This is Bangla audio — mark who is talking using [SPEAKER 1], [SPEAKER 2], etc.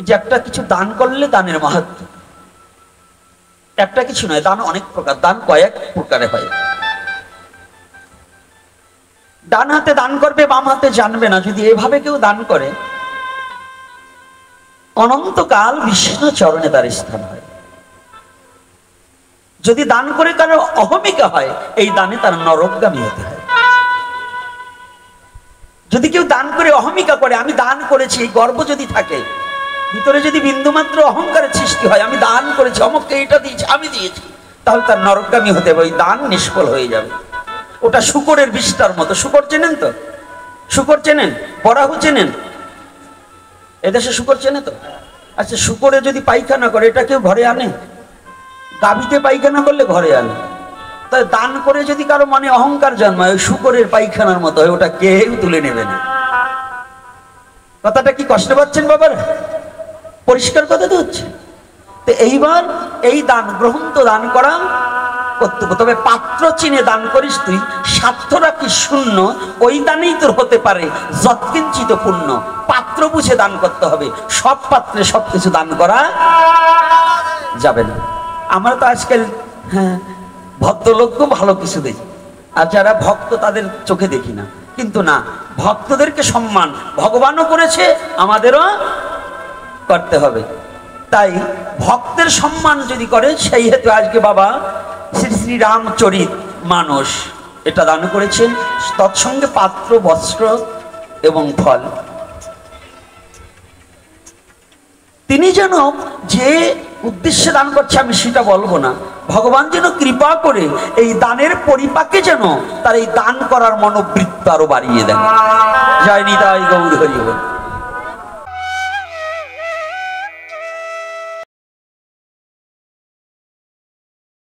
[SPEAKER 1] যে একটা কিছু দান করলে দানের মাহাত্ম্য, একটা কিছু নয়, দান অনেক প্রকার, দান কয়েক প্রকারে হয়। ডান হাতে দান করবে, বাম হাতে জানবে না, যদি এভাবে কেউ দান করে অনন্তকাল বিষ্ণু চরণে তার স্থান হয়। যদি দান করে কারো অহমিকা হয়, এই দানে তার নরকগামী হতে হয়। যদি কেউ দান করে অহমিকা করে, আমি দান করেছি, এই গর্ব যদি থাকে, ভিতরে যদি বিন্দুমাত্র অহংকারের সৃষ্টি হয়, আমি দান করেছি, অমুককে এটা দিয়েছি, আমি দিয়েছি, তাহলে তার নরকগামী হতে হবে, ওই দান নিষ্ফল হয়ে যাবে। ওটা শুকরের বিষ্ঠার মতো। শুকর চেনেন তো? শুকর চেনেন? বরাহু চেনেন? এদেশে শুকর চেনে তো? আচ্ছা, শুকরে যদি পায়খানা করে, এটা কেউ ঘরে আনে? গাভীতে পায়খানা করলে ঘরে আনে। তাই দান করে যদি কারো মনে অহংকার জন্মায়, ওই শুকরের পায়খানার মতো হয়, ওটা কেউ তুলে নেবে না। কথাটা কি কষ্ট পাচ্ছেন বাবার? পরিষ্কার কথা তো হচ্ছে। তো এইবার এই দান গ্রহণ তো দান করা কর্তব্য, তবে পাত্র চিনে দান করিস তুই, স্বার্থ রাখিস শূন্য, ওই দানেই তোর হতে পারে যৎকিঞ্চিত পুণ্য। পাত্র বুঝে দান করতে হবে, সব পাত্রে সবকিছু দান করা যাবে না। আমরা তো আজকাল ভদ্রলোকও ভালো কিছু দেখি, আর যারা ভক্ত তাদের চোখে দেখি না। কিন্তু না, ভক্তদেরকে সম্মান ভগবানও করেছে, আমাদেরও করতে হবে। তাই ভক্তের সম্মান যদি করে, সেই হেতু আজকে বাবা শ্রী শ্রী রামচরিত মানস এটা দান করেছেন, তৎসঙ্গে পাত্র, বস্ত্র এবং ফল। তিনি যেন যে উদ্দেশ্যে দান করছে আমি সেটা বলবো না, ভগবান যেন কৃপা করে এই দানের পরিপাকে যেন তার এই দান করার মনোবৃত্তি আরো বাড়িয়ে দেন। জয় নিতাই গৌর হরি বল।